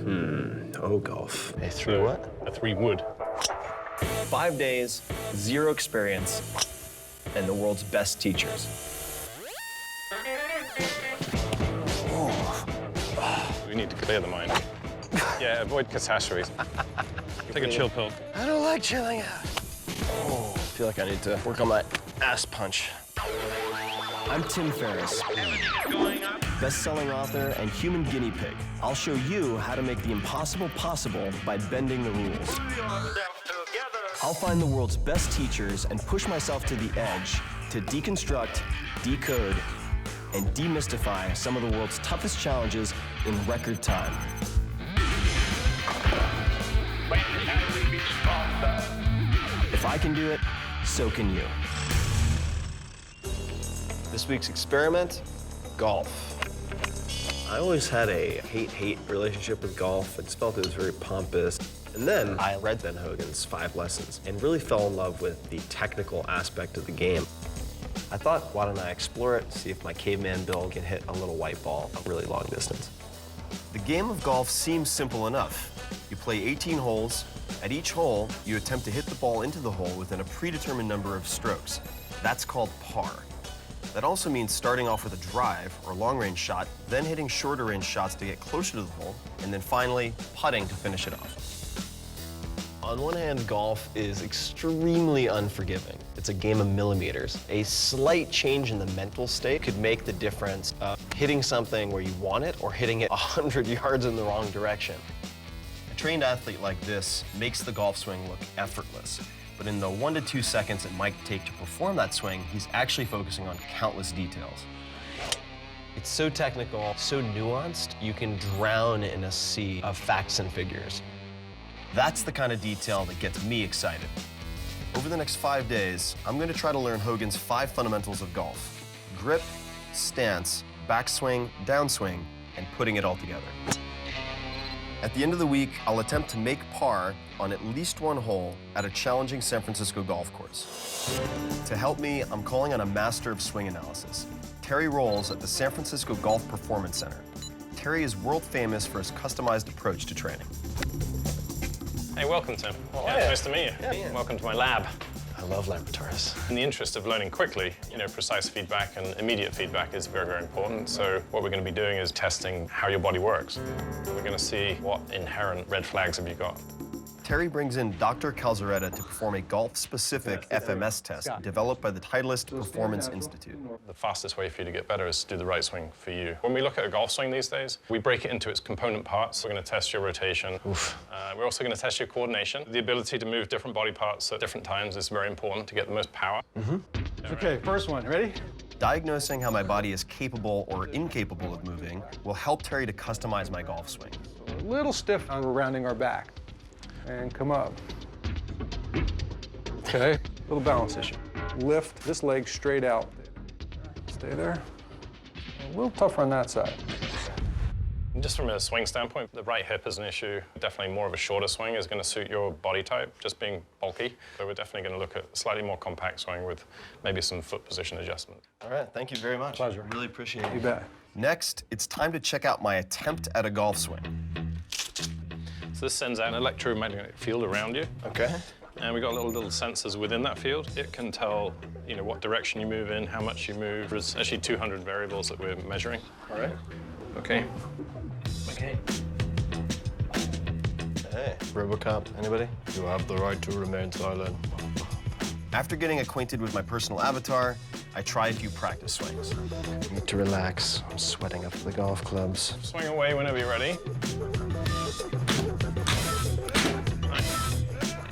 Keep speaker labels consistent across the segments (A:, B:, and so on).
A: Oh, golf.
B: A three what?
C: A 3 wood.
A: 5 days, 0 experience, and the world's best teachers.
C: We need to clear the mind. Yeah, avoid catastrophes. Take a chill pill.
B: I don't like chilling out. Oh, I feel like I need to work on my ass punch.
A: I'm Tim Ferriss, best-selling author and human guinea pig. I'll show you how to make the impossible possible by bending the rules. I'll find the world's best teachers and push myself to the edge to deconstruct, decode, and demystify some of the world's toughest challenges in record time. If I can do it, so can you.
B: This week's experiment, golf. I always had a hate-hate relationship with golf. I just felt it was very pompous. And then I read Ben Hogan's 5 Lessons and really fell in love with the technical aspect of the game. I thought, why don't I explore it, see if my caveman build can hit a little white ball a really long distance. The game of golf seems simple enough. You play 18 holes. At each hole, you attempt to hit the ball into the hole within a predetermined number of strokes. That's called par. That also means starting off with a drive or long-range shot, then hitting shorter range shots to get closer to the hole, and then finally putting to finish it off. On one hand, golf is extremely unforgiving. It's a game of millimeters. A slight change in the mental state could make the difference of hitting something where you want it or hitting it 100 yards in the wrong direction. A trained athlete like this makes the golf swing look effortless. But in the 1 to 2 seconds it might take to perform that swing, he's actually focusing on countless details. It's so technical, so nuanced, you can drown in a sea of facts and figures. That's the kind of detail that gets me excited. Over the next 5 days, I'm going to try to learn Hogan's 5 fundamentals of golf: grip, stance, backswing, downswing, and putting it all together. At the end of the week, I'll attempt to make par on at least 1 hole at a challenging San Francisco golf course. To help me, I'm calling on a master of swing analysis, Terry Rolls at the San Francisco Golf Performance Center. Terry is world famous for his customized approach to training.
C: Hey, welcome, Tim.
B: Oh,
C: Yeah,
B: yeah.
C: nice to meet you.
B: Yeah.
C: Welcome to my lab.
B: I love laboratories.
C: In the interest of learning quickly, precise feedback and immediate feedback is very, very important. So what we're going to be doing is testing how your body works. We're going to see what inherent red flags have you got.
B: Terry brings in Dr. Calzaretta to perform a golf-specific FMS test developed by the Titleist Performance Institute.
C: The fastest way for you to get better is to do the right swing for you. When we look at a golf swing these days, we break it into its component parts. We're going to test your rotation. We're also going to test your coordination. The ability to move different body parts at different times is very important to get the most power.
D: Okay, first one, ready?
B: Diagnosing how my body is capable or incapable of moving will help Terry to customize my golf swing.
D: A little stiff on rounding our back. And come up. Okay, little balance issue. Lift this leg straight out. Stay there. A little tougher on that side.
C: Just from a swing standpoint, the right hip is an issue. Definitely more of a shorter swing is going to suit your body type, just being bulky. So we're definitely going to look at a slightly more compact swing with maybe some foot position adjustment.
B: All right, thank you very much.
D: Pleasure.
B: Really appreciate it.
D: You bet.
B: Next, it's time to check out my attempt at a golf swing.
C: So this sends out an electromagnetic field around you.
B: Okay.
C: And we've got little sensors within that field. It can tell, what direction you move in, how much you move. There's actually 200 variables that we're measuring.
B: All right.
C: Okay.
B: Okay. Hey, RoboCop, anybody?
E: You have the right to remain silent.
B: After getting acquainted with my personal avatar, I try a few practice swings.
E: I need to relax. I'm sweating up the golf clubs.
C: Swing away whenever you're ready.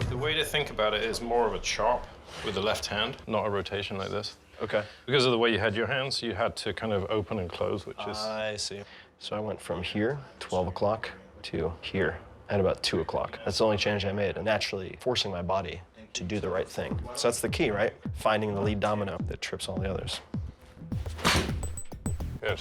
C: The way to think about it is more of a chop with the left hand, not a rotation like this.
B: Okay.
C: Because of the way you had your hands, you had to kind of open and close, which is...
B: I see. So I went from here, 12 o'clock, to here at about 2 o'clock. That's the only change I made, and naturally forcing my body to do the right thing. So that's the key, right? Finding the lead domino that trips all the others.
C: Good.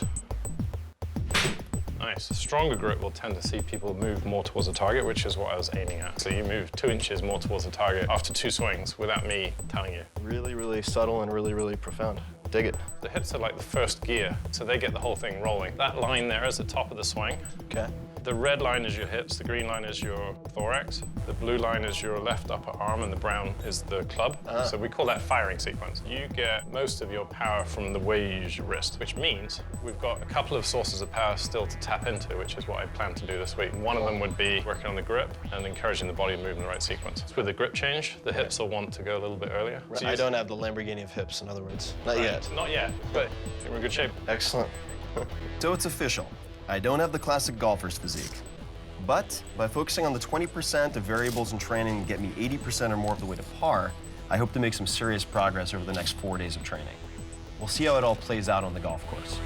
C: Nice. Stronger grip will tend to see people move more towards the target, which is what I was aiming at. So you move 2 inches more towards the target after 2 swings without me telling you.
B: Really, really subtle and really, really profound. Dig it.
C: The hips are like the first gear, so they get the whole thing rolling. That line there is the top of the swing.
B: Okay.
C: The red line is your hips, the green line is your thorax, the blue line is your left upper arm, and the brown is the club. So we call that firing sequence. You get most of your power from the way you use your wrist, which means we've got a couple of sources of power still to tap into, which is what I plan to do this week. One of them would be working on the grip and encouraging the body to move in the right sequence. With the grip change, the hips will want to go a little bit earlier.
B: So I don't have the Lamborghini of hips, in other words. Not yet.
C: Not yet, but you're in good shape.
B: Excellent.
A: So it's official. I don't have the classic golfer's physique. But by focusing on the 20% of variables in training that get me 80% or more of the way to par, I hope to make some serious progress over the next 4 days of training. We'll see how it all plays out on the golf course.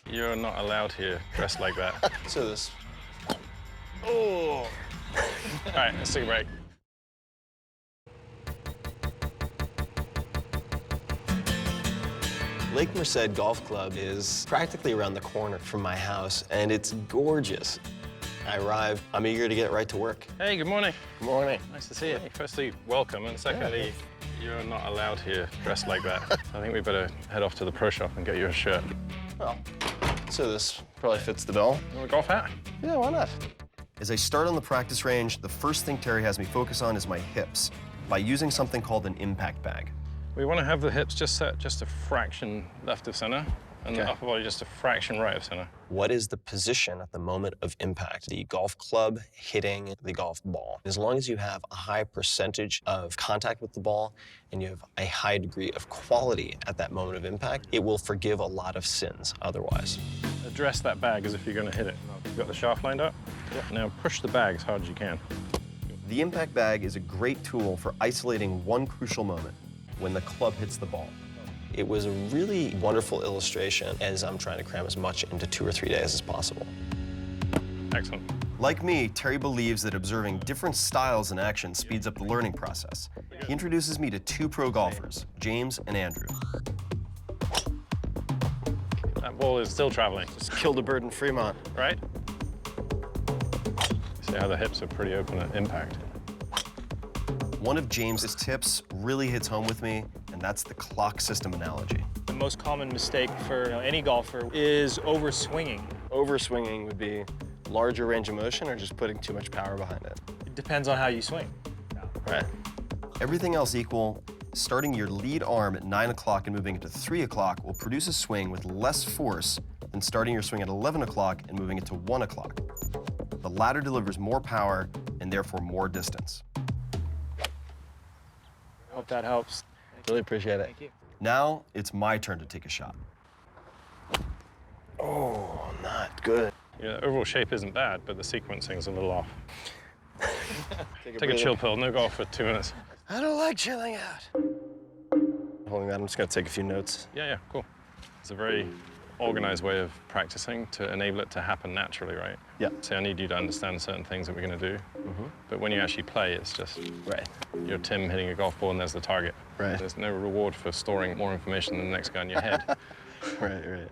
C: You're not allowed here dressed like that.
B: So this.
C: Oh! All right, let's take a break.
B: Lake Merced Golf Club is practically around the corner from my house, and it's gorgeous. I arrive, I'm eager to get right to work.
C: Hey, good morning.
B: Good morning.
C: Nice to see you. Firstly, welcome, and secondly, you're not allowed here dressed like that. I think we better head off to the pro shop and get you a shirt.
B: Well, so this probably fits the bill.
C: You want a golf hat?
B: Yeah, why not?
A: As I start on the practice range, the first thing Terry has me focus on is my hips by using something called an impact bag.
C: We want to have the hips just set just a fraction left of center, and the upper body just a fraction right of center.
B: What is the position at the moment of impact? The golf club hitting the golf ball. As long as you have a high percentage of contact with the ball and you have a high degree of quality at that moment of impact, it will forgive a lot of sins otherwise.
C: Address that bag as if you're going to hit it. You've got the shaft lined up? Yeah. Now push the bag as hard as you can.
A: The impact bag is a great tool for isolating one crucial moment, when the club hits the ball.
B: It was a really wonderful illustration as I'm trying to cram as much into 2 or 3 days as possible.
C: Excellent.
A: Like me, Terry believes that observing different styles in action speeds up the learning process. He introduces me to 2 pro golfers, James and Andrew.
C: That ball is still traveling,
B: Just killed a bird in Fremont.
C: right? See how the hips are pretty open at impact.
A: One of James's tips really hits home with me, and that's the clock system analogy.
F: The most common mistake for any golfer is overswinging.
B: Overswinging would be larger range of motion or just putting too much power behind it.
F: It depends on how you swing.
B: Right.
A: Everything else equal, starting your lead arm at 9 o'clock and moving it to 3 o'clock will produce a swing with less force than starting your swing at 11 o'clock and moving it to 1 o'clock. The latter delivers more power and therefore more distance.
F: Hope that helps.
B: Really appreciate it.
F: Thank you.
A: Now, it's my turn to take a shot.
B: Oh, not good.
C: Yeah, overall shape isn't bad, but the sequencing's a little off. Take a
B: breather.
C: chill pill, no golf for 2 minutes.
B: I don't like chilling out. Holding that, I'm just gonna take a few notes.
C: Yeah, cool. It's a very organized way of practicing to enable it to happen naturally, right?
B: Yeah.
C: So I need you to understand certain things that we're going to do. But when you actually play, it's just
B: Right.
C: you're Tim hitting a golf ball and there's the target.
B: Right.
C: There's no reward for storing more information than the next guy in your head.
B: Right.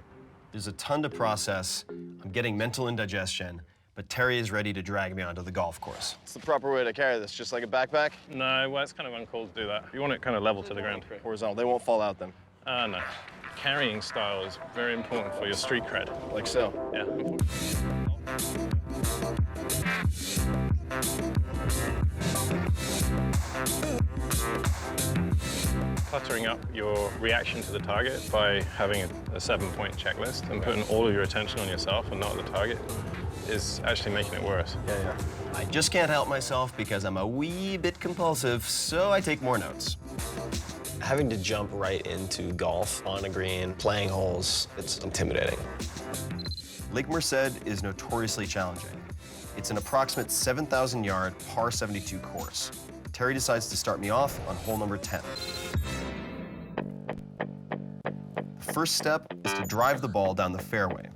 A: There's a ton to process. I'm getting mental indigestion, but Terry is ready to drag me onto the golf course.
B: It's the proper way to carry this, just like a backpack?
C: No, well, it's kind of uncool to do that. You want it kind of level to the ground.
B: Horizontal, they won't fall out then.
C: No. Carrying style is very important for your street cred.
B: Like so.
C: Yeah. Cluttering up your reaction to the target by having a 7-point checklist and putting all of your attention on yourself and not the target is actually making it worse.
B: Yeah.
A: I just can't help myself because I'm a wee bit compulsive, so I take more notes.
B: Having to jump right into golf on a green, playing holes, it's intimidating.
A: Lake Merced is notoriously challenging. It's an approximate 7,000-yard par 72 course. Terry decides to start me off on hole number 10. The first step is to drive the ball down the fairway.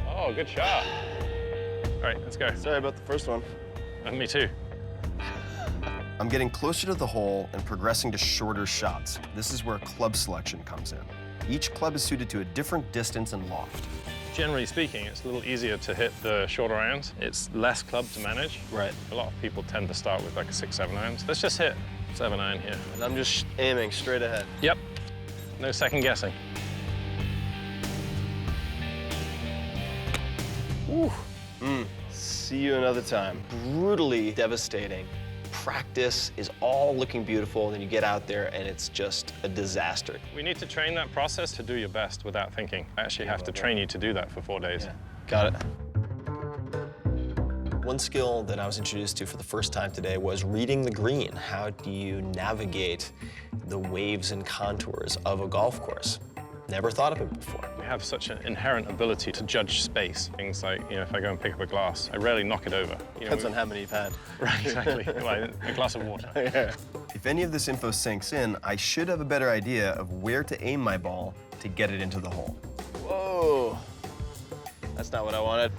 C: Oh, good shot. All right, let's go.
B: Sorry about the first one.
C: Me too.
A: I'm getting closer to the hole and progressing to shorter shots. This is where club selection comes in. Each club is suited to a different distance and loft.
C: Generally speaking, it's a little easier to hit the shorter irons. It's less club to manage.
B: Right.
C: A lot of people tend to start with like a 6-7 irons. Let's just hit 7 iron here.
B: And I'm just aiming straight ahead.
C: Yep. No second guessing.
B: Woo. See you another time. Brutally devastating. Practice is all looking beautiful, and then you get out there and it's just a disaster.
C: We need to train that process to do your best without thinking. I actually have to train you to do that for 4 days.
B: Yeah. Got it. One skill that I was introduced to for the first time today was reading the green. How do you navigate the waves and contours of a golf course? Never thought of it before.
C: We have such an inherent ability to judge space. Things like, if I go and pick up a glass, I rarely knock it over.
B: Depends on how many you've had.
C: Right, exactly. Like a glass of water.
B: Yeah.
A: If any of this info sinks in, I should have a better idea of where to aim my ball to get it into the hole.
B: Whoa. That's not what I wanted.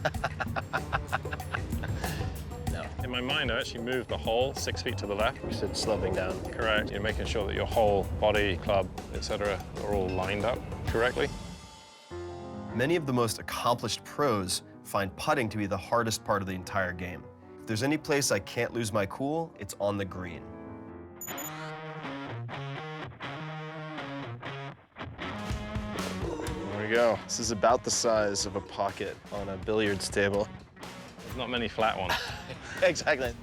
B: No.
C: In my mind, I actually moved the hole 6 feet to the left.
B: We said sloping down.
C: Correct. You're making sure that your whole body, club, etc., are all lined up correctly.
A: Many of the most accomplished pros find putting to be the hardest part of the entire game. If there's any place I can't lose my cool, it's on the green.
B: There we go. This is about the size of a pocket on a billiards table.
C: There's not many flat ones.
B: Exactly.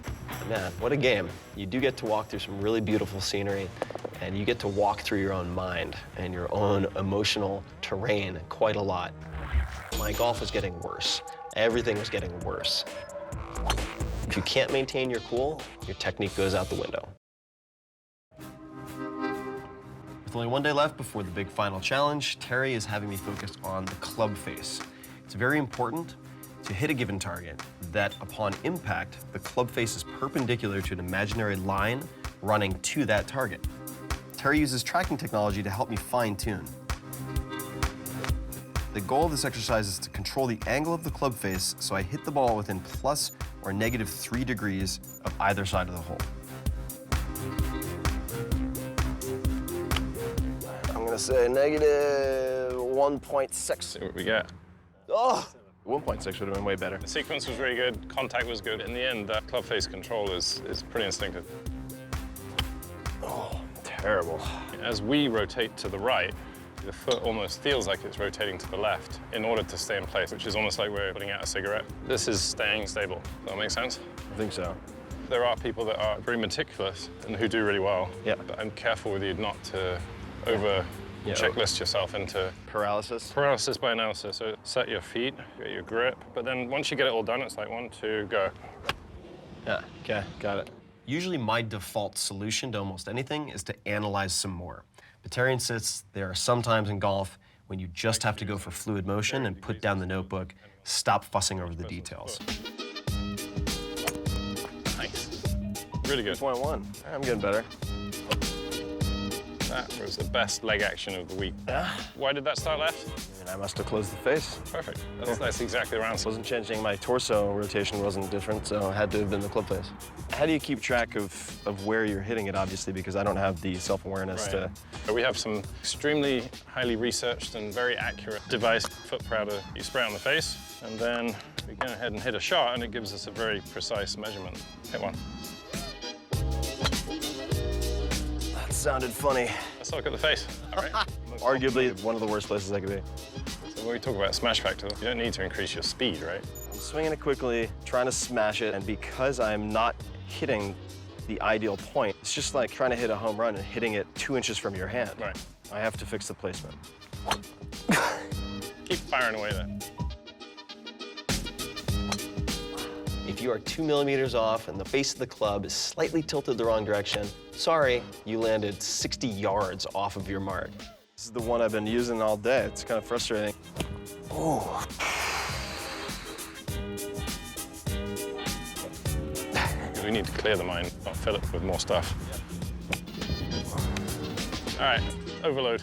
B: Man, what a game. You do get to walk through some really beautiful scenery, and you get to walk through your own mind and your own emotional terrain quite a lot. My golf was getting worse. Everything was getting worse. If you can't maintain your cool, your technique goes out the window.
A: With only 1 day left before the big final challenge, Terry is having me focus on the club face. It's very important to hit a given target that upon impact, the club face is perpendicular to an imaginary line running to that target. Terry uses tracking technology to help me fine-tune. The goal of this exercise is to control the angle of the club face so I hit the ball within plus or negative 3 degrees of either side of the hole.
B: I'm gonna say negative 1.6.
C: See what we get.
B: Oh, 1.6 would have been way better.
C: The sequence was really good, contact was good. In the end, that club face control is pretty instinctive.
B: Oh, terrible.
C: As we rotate to the right, the foot almost feels like it's rotating to the left in order to stay in place, which is almost like we're putting out a cigarette. This is staying stable. Does that make sense?
B: I think so.
C: There are people that are very meticulous and who do really well.
B: Yeah.
C: But I'm careful with you not to checklist yourself into
B: Paralysis?
C: paralysis by analysis. So set your feet, get your grip, but then once you get it all done, it's like 1, 2, go.
B: Yeah, okay, got it.
A: Usually my default solution to almost anything is to analyze some more. But Terry insists there are some times in golf when you just have to go for fluid motion and put down the notebook, stop fussing over the details.
C: Nice. Really good.
B: 2.1. I'm getting better.
C: That was the best leg action of the week.
B: Yeah?
C: Why did that start left?
B: And I must have closed the face.
C: Perfect. That's exactly the answer.
B: Wasn't changing, my torso rotation wasn't different, so it had to have been the club face. How do you keep track of where you're hitting it, obviously, because I don't have the self-awareness to...
C: We have some extremely highly researched and very accurate device, foot powder. You spray it on the face, and then we go ahead and hit a shot, and it gives us a very precise measurement. Hit one.
B: That sounded funny.
C: Let's look at the face. All right.
B: Arguably one of the worst places I could be.
C: So when we talk about smash factor, you don't need to increase your speed, right?
B: I'm swinging it quickly, trying to smash it, and because I'm not hitting the ideal point, it's just like trying to hit a home run and hitting it 2 inches from your hand.
C: Right.
B: I have to fix the placement.
C: Keep firing away there.
B: If you are 2 millimeters off and the face of the club is slightly tilted the wrong direction, sorry, you landed 60 yards off of your mark. This is the one I've been using all day. It's kind of frustrating. Oh.
C: We need to clear the mind, not fill it with more stuff. All right, overload.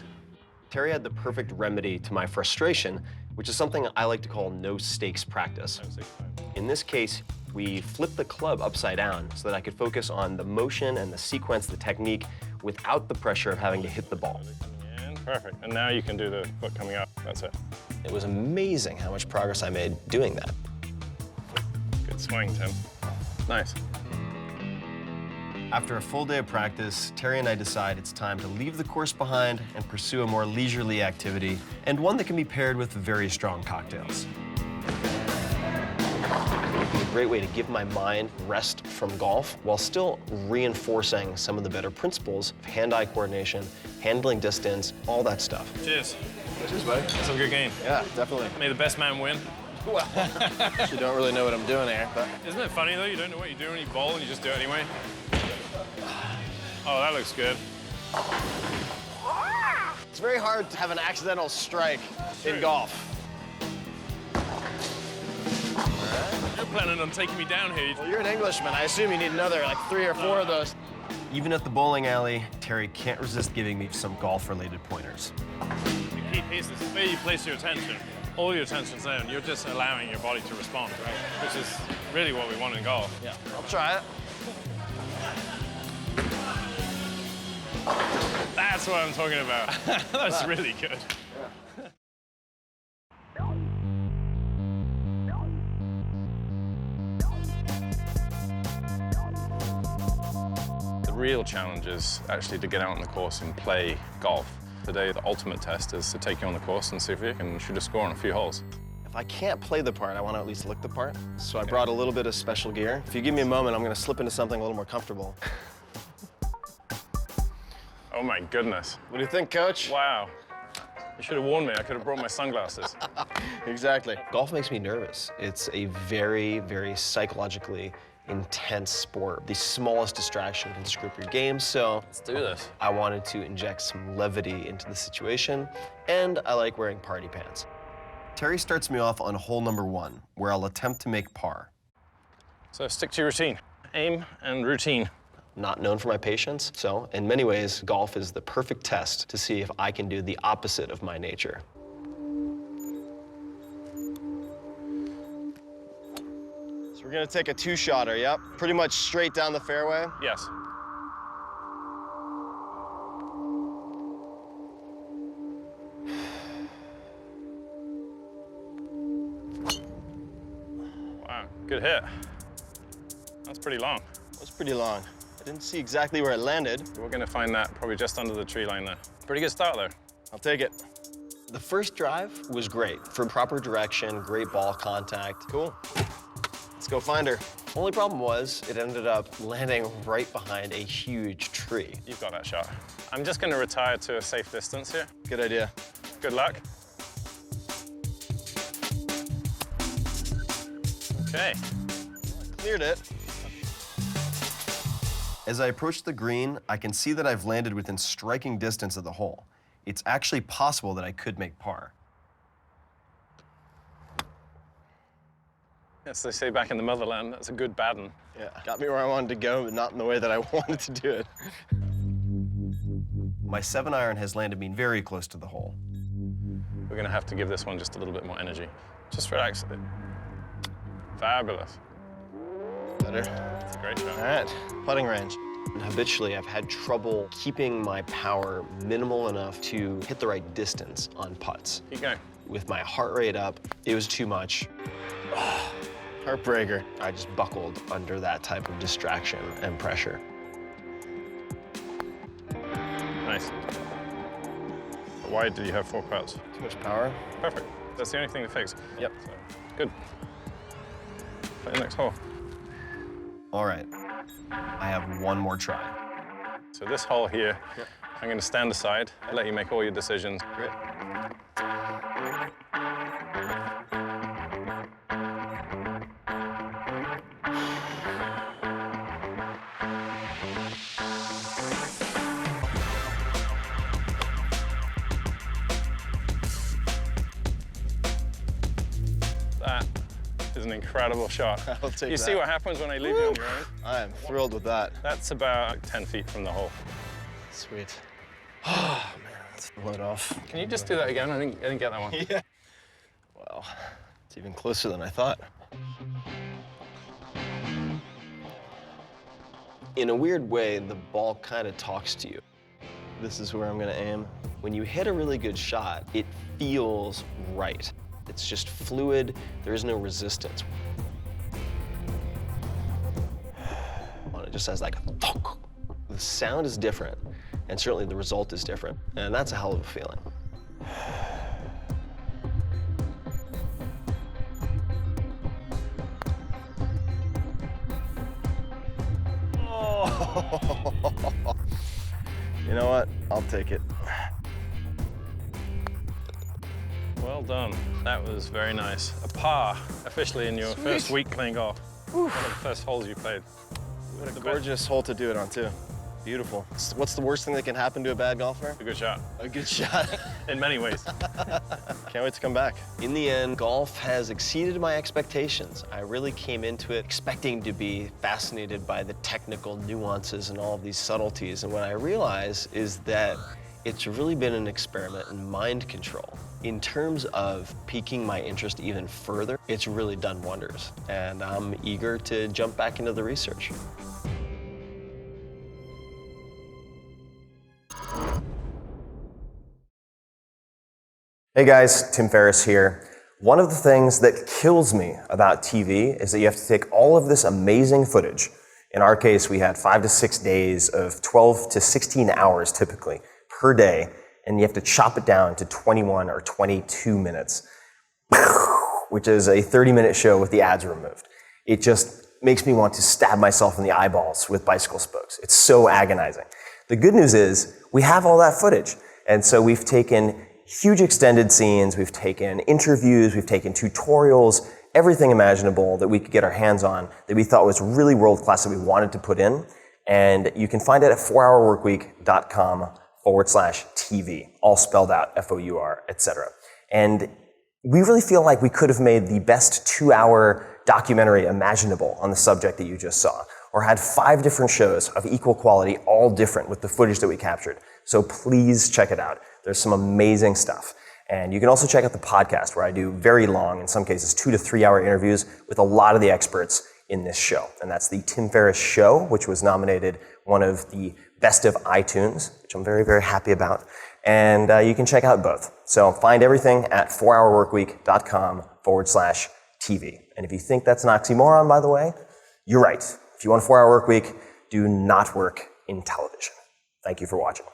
A: Terry had the perfect remedy to my frustration, which is something I like to call no-stakes practice. In this case,
B: We flipped the club upside down so that I could focus on the motion and the sequence, the technique, without the pressure of having to hit the ball.
C: Perfect. And now you can do the foot coming up. That's it.
B: It was amazing how much progress I made doing that.
C: Good swing, Tim. Nice.
B: After a full day of practice, Terry and I decide it's time to leave the course behind and pursue a more leisurely activity, and one that can be paired with very strong cocktails. It would be a great way to give my mind rest from golf while still reinforcing some of the better principles of hand-eye coordination, handling distance, all that stuff.
C: Cheers.
E: Cheers, buddy.
C: That's a good game.
E: Yeah, definitely.
C: May the best man win.
E: Well, actually don't really know what I'm doing here, but...
C: Isn't it funny, though? You don't know what you're doing when you bowl and you just do it anyway. Oh, that looks good.
E: It's very hard to have an accidental strike in golf.
C: You're planning on taking me down here.
E: Well, you're an Englishman. I assume you need another, like, 3 or 4 of those.
B: Even at the bowling alley, Terry can't resist giving me some golf-related pointers.
C: The key piece is where you place your attention. All your attention's there, and you're just allowing your body to respond, right? Which is really what we want in golf.
E: Yeah, I'll try it.
C: That's what I'm talking about. That's really good. The real challenge is actually to get out on the course and play golf. Today, the ultimate test is to take you on the course and see if you can shoot a score on a few holes.
B: If I can't play the part, I want to at least look the part. So I brought a little bit of special gear. If you give me a moment, I'm going to slip into something a little more comfortable.
C: Oh my goodness.
E: What do you think, Coach?
C: Wow. You should have warned me. I could have brought my sunglasses.
E: Exactly.
B: Golf makes me nervous. It's a very, very psychologically intense sport. The smallest distraction can screw up your game, so
C: Let's do this.
B: I wanted to inject some levity into the situation, and I like wearing party pants. Terry starts me off on hole number 1, where I'll attempt to make par.
C: So stick to your routine. Aim and routine.
B: Not known for my patience, so in many ways, golf is the perfect test to see if I can do the opposite of my nature.
E: So we're gonna take a 2-shotter, yep. Pretty much straight down the fairway.
C: Yes. Wow, good hit. That's pretty long.
E: That's pretty long. I didn't see exactly where it landed.
C: We're gonna find that probably just under the tree line there. Pretty good start, though.
E: I'll take it.
B: The first drive was great. For proper direction, great ball contact.
E: Cool. Let's go find her.
B: Only problem was it ended up landing right behind a huge tree.
C: You've got that shot. I'm just gonna retire to a safe distance here.
E: Good idea.
C: Good luck. Okay.
E: Cleared it.
B: As I approach the green, I can see that I've landed within striking distance of the hole. It's actually possible that I could make par.
C: As they say back in the motherland, that's a good baddin'.
E: Yeah, got me where I wanted to go, but not in the way that I wanted to do it.
B: My 7-iron has landed me very close to the hole.
C: We're gonna have to give this one just a little bit more energy. Just relax a bit. Fabulous.
E: Better.
C: It's a great shot.
E: All right, putting range.
B: Habitually, I've had trouble keeping my power minimal enough to hit the right distance on putts.
C: Keep going.
B: With my heart rate up, it was too much.
E: Heartbreaker.
B: I just buckled under that type of distraction and pressure.
C: Nice. Why do you have 4 putts?
E: Too much power.
C: Perfect. That's the only thing to fix.
E: Yep.
C: So, good. Play the next hole.
B: All right, I have one more try.
C: So this hole here, I'm going to stand aside, let you make all your decisions.
E: Great.
C: That is an incredible shot.
E: I'll take
C: You
E: that.
C: see what happens when I leave you on your own?
E: I am thrilled with that.
C: That's about 10 feet from the hole.
E: Sweet. Oh, man, that's load off.
C: Can you just do that again? I didn't get that one.
E: Yeah. Wow, it's even closer than I thought.
B: In a weird way, the ball kind of talks to you. This is where I'm gonna aim. When you hit a really good shot, it feels right. It's just fluid, there is no resistance. It just has like a thunk. The sound is different, and certainly the result is different, and that's a hell of a feeling. Oh. You know what? I'll take it.
C: Well done. That was very nice. A par, officially in your first week playing golf. One of the first holes you played.
B: What a gorgeous hole to do it on, too. Beautiful. What's the worst thing that can happen to a bad golfer?
C: A good shot.
B: A good shot.
C: In many ways.
B: Can't wait to come back. In the end, golf has exceeded my expectations. I really came into it expecting to be fascinated by the technical nuances and all of these subtleties. And what I realize is that it's really been an experiment in mind control. In terms of piquing my interest even further, it's really done wonders. And I'm eager to jump back into the research. Hey guys, Tim Ferriss here. One of the things that kills me about TV is that you have to take all of this amazing footage. In our case, we had 5 to 6 days of 12 to 16 hours typically per day, and you have to chop it down to 21 or 22 minutes, which is a 30-minute show with the ads removed. It just makes me want to stab myself in the eyeballs with bicycle spokes. It's so agonizing. The good news is we have all that footage, and so we've taken huge extended scenes, we've taken interviews, we've taken tutorials, everything imaginable that we could get our hands on that we thought was really world-class that we wanted to put in. And you can find it at 4hourworkweek.com/TV, all spelled out, F-O-U-R, etc. And we really feel like we could have made the best 2-hour documentary imaginable on the subject that you just saw, or had 5 different shows of equal quality, all different with the footage that we captured. So please check it out. There's some amazing stuff. And you can also check out the podcast where I do very long, in some cases 2 to 3 hour interviews with a lot of the experts in this show. And that's the Tim Ferriss Show, which was nominated one of the best of iTunes, which I'm very, very happy about. And you can check out both. So find everything at 4hourworkweek.com/TV. And if you think that's an oxymoron, by the way, you're right. If you want a 4-hour work week, do not work in television. Thank you for watching.